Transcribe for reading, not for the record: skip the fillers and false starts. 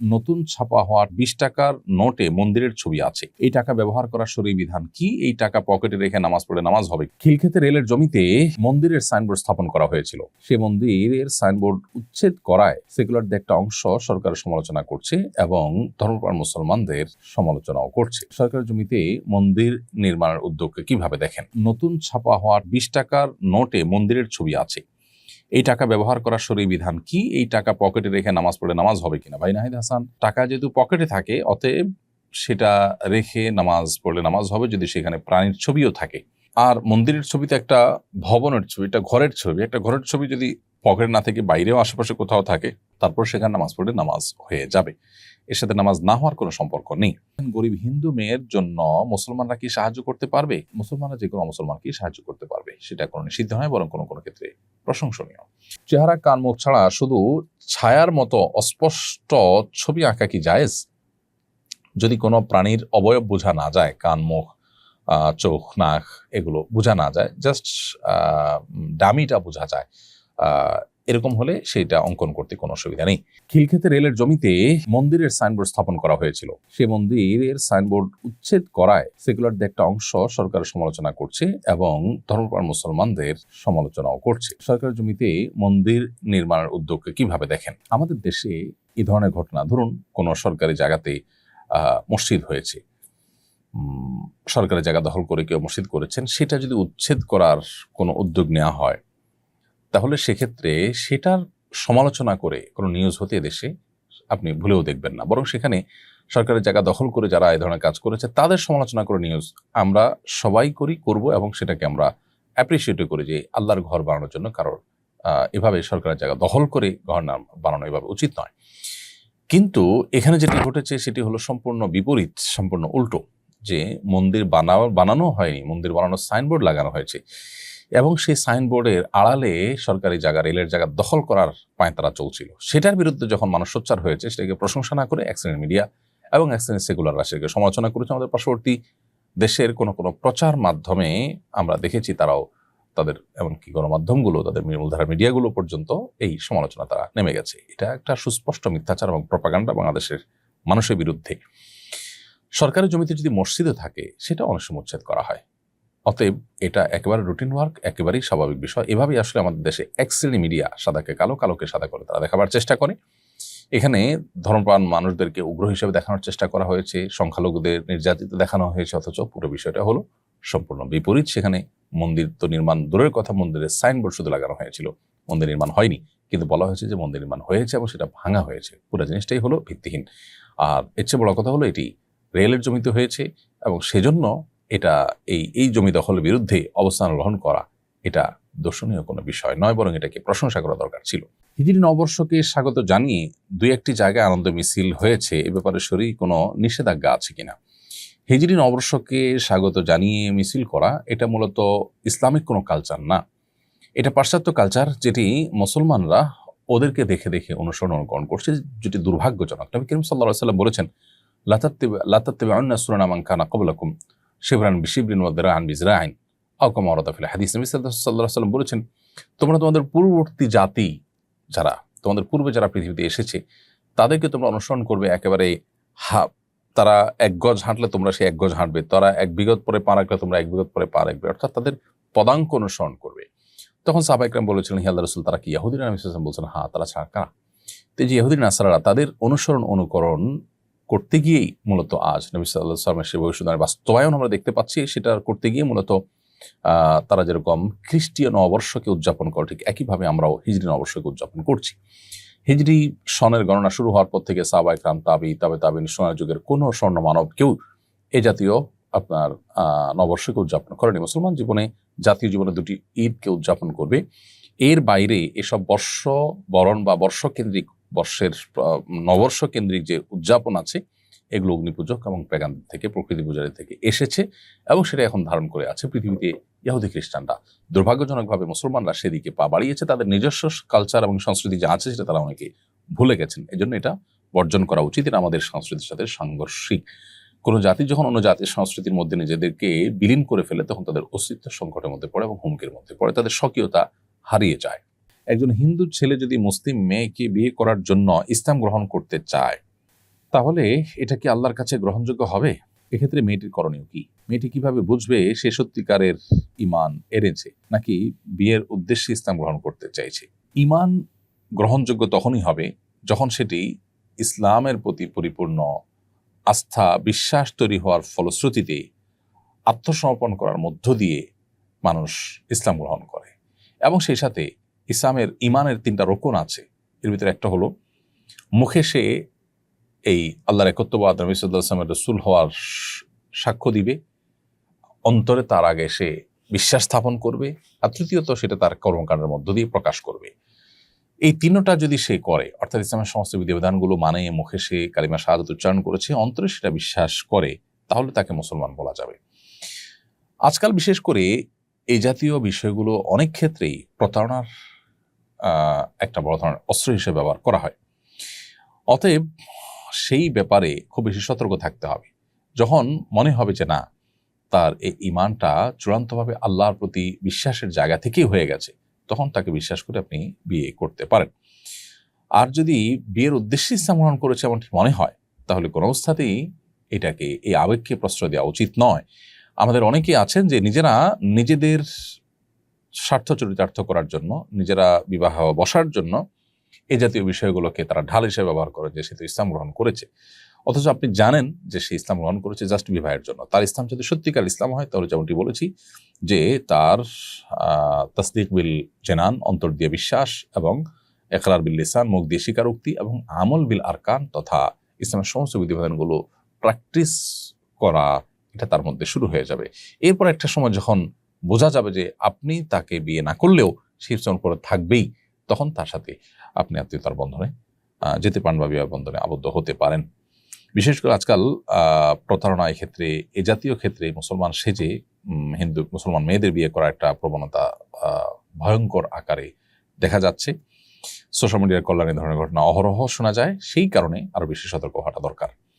নতুন ছাপা হওয়ার 20 টাকার নোটে মন্দিরের ছবি আছে। এই টাকা ব্যবহার করার শরঈ বিধান কি? এই টাকা পকেটে রেখে নামাজ পড়লে নামাজ হবে? খিলক্ষেতে রেলের জমিতে মন্দিরের সাইনবোর্ড স্থাপন করা হয়েছিল। সে মন্দিরের সাইনবোর্ড উচ্ছেদ করায় সেকুলারদের একটা অংশ সরকারের সমালোচনা করছে এবং ধর্মপ্রাণ মুসলমানদের সমালোচনাও করছে। সরকারের জমিতে মন্দির নির্মাণের উদ্যোগকে কিভাবে দেখেন? নতুন ছাপা হওয়ার 20 টাকার নোটে মন্দিরের ছবি আছে। এই টাকা ব্যবহার করার শরঈ বিধান কি? এই টাকা পকেটে রেখে নামাজ পড়লে নামাজ হবে কিনা? ভাই নাহিদ হাসান, টাকা যেহেতু পকেটে থাকে অতএব সেটা রেখে নামাজ পড়লে নামাজ হবে যদি সেখানে প্রাণীর ছবিও থাকে। আর মন্দিরের ছবিতে একটা ভবনের ছবি, একটা ঘরের ছবি, একটা ঘরের ছবি যদি পকেটে না থেকে বাইরেও আশেপাশে কোথাও থাকে তারপর সেখানে নামাজ পড়লে নামাজ হয়ে যাবে। এর সাথে নামাজ না হওয়ার কোনো সম্পর্ক নেই। গরিব হিন্দু মেয়ের জন্য মুসলমানরা কি সাহায্য করতে পারবে? মুসলমানরা যে কোনো মুসলমানকে সাহায্য করতে পারবে, সেটা কোনো নিষিদ্ধ নয়, বরং কোনো কোনো ক্ষেত্রে প্রশংসনীয়। চেহারা, কান, মুখ ছাড়া শুধু ছায়ার মতো অস্পষ্ট ছবি আঁকা কি জায়েজ? যদি কোনো প্রাণীর অবয়ব বোঝা না যায়, কান, মুখ, চোখ, নাক এগুলো বোঝা না যায়, জাস্ট ডামিটা বোঝা যায়, এরকম হলে সেটা অঙ্কন করতে কোনো অসুবিধা নেই। খিলক্ষেতে রেলের জমিতে মন্দিরের সাইনবোর্ড স্থাপন করা হয়েছিল। সে মন্দিরের সাইনবোর্ড উচ্ছেদ করায় সেকুলারদের একটা অংশ সরকারের সমালোচনা করছে এবং ধর্মপ্রাণ মুসলমানদের সমালোচনাও করছে। সরকারের জমিতে মন্দির নির্মাণের উদ্যোগকে কিভাবে দেখেন? আমাদের দেশে এই ধরনের ঘটনা, ধরুন কোনো সরকারি জায়গাতে মসজিদ হয়েছে, সরকারি জায়গা দখল করে কেউ মসজিদ করেছেন, সেটা যদি উচ্ছেদ করার কোনো উদ্যোগ নেওয়া হয় তাহলে সেক্ষেত্রে সেটার সমালোচনা করে কোনো নিউজ হতে দেশে আপনি ভুলেও দেখবেন না, বরং সেখানে সরকারের জায়গা দখল করে যারা এই ধরনের কাজ করেছে তাদের সমালোচনা করে নিউজ আমরা সবাই করব এবং সেটাকে আমরা অ্যাপ্রিসিয়েটও করি যে আল্লাহর ঘর বানানোর জন্য কারোর এভাবে সরকারের জায়গা দখল করে ঘর বানানো এভাবে উচিত নয়। কিন্তু এখানে যেটি ঘটেছে সেটি হলো সম্পূর্ণ বিপরীত, সম্পূর্ণ উল্টো, যে মন্দির বানানো হয়নি, মন্দির বানানোর সাইনবোর্ড লাগানো হয়েছে এবং সেই সাইনবোর্ডের আড়ালে সরকারি জায়গা, রেলের জায়গা দখল করার পায়তারা চলছিল। সেটার বিরুদ্ধে যখন মানুষ সোচ্চার হয়েছে, সেটাকে প্রশংসা না করে এক শ্রেণীর মিডিয়া এবং এক শ্রেণীর সেকুলাররা সেটাকে সমালোচনা করেছে। আমাদের পার্শ্ববর্তী দেশের কোনো কোনো প্রচার মাধ্যমে আমরা দেখেছি তারাও তাদের, এমনকি গণমাধ্যমগুলো, তাদের মূলধারা মিডিয়াগুলো পর্যন্ত এই সমালোচনা তারা নেমে গেছে। এটা একটা সুস্পষ্ট মিথ্যাচার এবং প্রপাগান্ডা বাংলাদেশের মানুষের বিরুদ্ধে। সরকারি জমিতে যদি মসজিদে থাকে সেটা অনেক সময় উচ্ছেদ করা হয়, অতএব এটা একেবারে রুটিন ওয়ার্ক, একেবারেই স্বাভাবিক বিষয়। এভাবেই আসলে আমাদের দেশে এক শ্রেণী মিডিয়া সাদাকে কালো, কালোকে সাদা করে তারা দেখাবার চেষ্টা করে। এখানে ধর্মপ্রাণ মানুষদেরকে উগ্র হিসেবে দেখানোর চেষ্টা করা হয়েছে, সংখ্যালঘুদের নির্যাতিত দেখানো হয়েছে, অথচ পুরো বিষয়টা হলো সম্পূর্ণ বিপরীত। সেখানে মন্দির তো নির্মাণ দূরের কথা, মন্দিরের সাইনবোর্ড শুধু লাগানো হয়েছিল, মন্দির নির্মাণ হয়নি, কিন্তু বলা হয়েছে যে মন্দির নির্মাণ হয়েছে এবং সেটা ভাঙা হয়েছে। পুরো জিনিসটাই হলো ভিত্তিহীন। আর এর চেয়ে বড় কথা হলো এটি রেলের জমিতে হয়েছে এবং সেজন্য এটা এই জমি দখলের বিরুদ্ধে অবস্থান গ্রহণ করা এটা দর্শনীয় কোনো বিষয় নয়, বরং এটাকে প্রশংসা করা দরকার ছিল। হিজরি নববর্ষকে স্বাগত জানিয়ে দুই একটি জায়গায় আনন্দ মিছিল হয়েছে, এ ব্যাপারে শরীর কোনো নিষেধাজ্ঞা আছে কিনা? হিজরি নববর্ষকে স্বাগত জানিয়ে মিছিল করা এটা মূলত ইসলামিক কোনো কালচার না, এটা পাশ্চাত্য কালচার, যেটি মুসলমানরা ওদেরকে দেখে দেখে অনুকরণ করছে, যেটি দুর্ভাগ্যজনক। নবী করিম সাল্লাল্লাহু আলাইহি ওয়াসাল্লাম বলেছেন, লা তাত্তাবিউন্না সুনানা মান কানা ক্বাবলাকুম শিবরান বিশিবরিন ওয়া দিরাআন বিজরাইন আও কামা ওয়ারাদা ফিল হাদিস। নবী সাল্লাল্লাহু আলাইহি ওয়াসাল্লাম বলেছেন, তোমরা তোমাদের পূর্ববর্তী জাতি যারা, তোমাদের পূর্বে যারা পৃথিবীতে এসেছে তাদেরকে তোমরা অনুসরণ করবে, একেবারে তারা 1 গজ হাঁটলে তোমরা সেই 1 গজ হাঁটবে, তারা 1 বিগত পরে পা রাখলে তোমরা 1 বিগত পরে পা রাখবে, অর্থাৎ তাদের পদাঙ্ক অনুসরণ করবে। তখন সাহাবায়ে কেরাম বলেছিলেন, হে আল্লাহর রাসূল, তারা কি ইহুদিরা? নবী সাল্লাল্লাহু আলাইহি ওয়াসাল্লাম বলছেন, হ্যাঁ, তারা ছাড়া কারা? তো যে ইহুদি নাসারারা তাদের অনুকরণ করতে গিয়েই মূলত আজ নবী সাল্লাল্লাহু আলাইহি ওয়াসাল্লামের সেই ভবিষ্যদ্বাণীর বাস্তবায়ন আমরা দেখতে পাচ্ছি। সেটা করতে গিয়ে মূলত তারা যেরকম খ্রিস্টীয় নববর্ষকে উদযাপন করে, ঠিক একইভাবে আমরাও হিজরি নববর্ষকে উদযাপন করছি। হিজরি সনের গণনা শুরু হওয়ার পর থেকে সাহাবায়ে কেরাম, তাবেঈন, সোনার যুগের কোনো স্বর্ণ মানব কেউ এ জাতীয় আপনার নববর্ষকে উদযাপন করেনি। মুসলমান জীবনে, জাতীয় জীবনে 2টি ঈদকে উদযাপন করবে, এর বাইরে এসব বর্ষ বরণ বা বর্ষকেন্দ্রিক, বর্ষের নববর্ষ কেন্দ্রিক যে উদযাপন আছে এগুলো অগ্নিপূজক এবং পেগান থেকে, প্রকৃতি পূজারী থেকে এসেছে এবং সেটা এখন ধারণ করে আছে পৃথিবীতে ইহুদি খ্রিস্টানরা। দুর্ভাগ্যজনকভাবে মুসলমানরা সেদিকে পা বাড়িয়েছে, তাদের নিজস্ব কালচার এবং সংস্কৃতি যা আছে সেটা তারা অনেকে ভুলে গেছেন। এজন্য এটা বর্জন করা উচিত, এটা আমাদের সংস্কৃতির সাথে সাংঘর্ষিক। কোনো জাতি যখন অন্য জাতির সংস্কৃতির মধ্যে নিজেদেরকে বিলীন করে ফেলে তখন তাদের অস্তিত্ব সংকটের মধ্যে পড়ে এবং হুমকির মধ্যে পড়ে, তাদের স্বকীয়তা হারিয়ে যায়। একজন হিন্দু ছেলে যদি মুসলিম মেয়েকে বিয়ে করার জন্য ইসলাম গ্রহণ করতে চায় তাহলে এটা কি আল্লাহর কাছে গ্রহণযোগ্য হবে? এক্ষেত্রে মেয়েটির করণীয় কি? মেয়েটি কিভাবে বুঝবে সে সত্যিকারের ঈমান এনেছে নাকি বিয়ের উদ্দেশ্যে ইসলাম গ্রহণ করতে চাইছে? ঈমান গ্রহণযোগ্য তখনই হবে যখন সেটি ইসলামের প্রতি পরিপূর্ণ আস্থা, বিশ্বাস তৈরি হওয়ার ফলশ্রুতিতে আত্মসমর্পণ করার মধ্য দিয়ে মানুষ ইসলাম গ্রহণ করে। এবং সেই সাথে ইসলামের ঈমানের 3টা রোকন আছে। এর ভিতরে একটা হলো মুখে সে এই আল্লাহর একত্ববাদ, নবী সাল্লাল্লাহু আলাইহি ওয়াসাল্লামের রাসূল হওয়ার সাক্ষ্য দিবে, অন্তরে তার আগে সে বিশ্বাস স্থাপন করবে, আর তৃতীয়ত সেটা তার কর্মকাণ্ডের মধ্য দিয়ে প্রকাশ করবে। এই 3টা যদি সে করে, অর্থাৎ ইসলামের সমস্ত বিধিবিধানগুলো মানে, মুখে সে কালিমা শাহাদাত উচ্চারণ করেছে, অন্তরে সেটা বিশ্বাস করে, তাহলে তাকে মুসলমান বলা যাবে। আজকাল বিশেষ করে এই জাতীয় বিষয়গুলো অনেক ক্ষেত্রেই প্রতারণার একটা বড় ধরনের অস্ত্র হিসেবে ব্যবহার করা হয়। অতএব সেই ব্যাপারে খুব বেশি সতর্ক থাকতে হবে। যখন মনে হবে যে না, তার এই ঈমানটা চূড়ান্তভাবে আল্লাহর প্রতি বিশ্বাসের জায়গা থেকেই হয়ে গেছে, তখন তাকে বিশ্বাস করে আপনি বিয়ে করতে পারেন। আর যদি বিয়ের উদ্দেশ্যে ইসলাম গ্রহণ করেছে এমনটি মনে হয়, তাহলে কোনো অবস্থাতেই এটাকে, এই আবেগকে প্রশ্রয় দেওয়া উচিত নয়। আমাদের অনেকেই আছেন যে নিজেরা নিজেদের স্বার্থ চরিতার্থ করার জন্য, নিজেরা বিবাহ বসার জন্য এই জাতীয় বিষয়গুলোকে তারা ঢাল হিসেবে ব্যবহার করে যে সে তো ইসলাম গ্রহণ করেছে, অথচ আপনি জানেন যে সে ইসলাম গ্রহণ করেছে জাস্ট বিবাহের জন্য। তার ইসলাম যদি সত্যিকার ইসলাম হয়, তাহলে যেমনটি বলেছি যে তার তাসদিক বিল জেনান, অন্তর দিয়ে বিশ্বাস, এবং ইকরার বিল লিসান, মুখ দিয়ে স্বীকারোক্তি, এবং আমল বিল আরকান তথা ইসলামের সমস্ত বিধিবিধানগুলো প্র্যাকটিস করা, এটা তার মধ্যে শুরু হয়ে যাবে। এরপর একটা সময় যখন বোঝা যাবে যে আপনি তাকে বিয়ে না করলেও সে ইসলাম করে থাকবেই, তখন তার সাথে আপনি আত্মীয়তার বন্ধনে যেতে পারেন বা বিবাহ বন্ধনে আবদ্ধ হতে পারেন। বিশেষ করে আজকাল প্রতারণা ক্ষেত্রে, এ জাতীয় ক্ষেত্রে মুসলমান সেজে হিন্দু মুসলমান মেয়েদের বিয়ে করার একটা প্রবণতা ভয়ঙ্কর আকারে দেখা যাচ্ছে। সোশ্যাল মিডিয়ার কল্যাণে ধরনের ঘটনা অহরহ শোনা যায়। সেই কারণে আরো বেশি সতর্ক হওয়াটা দরকার।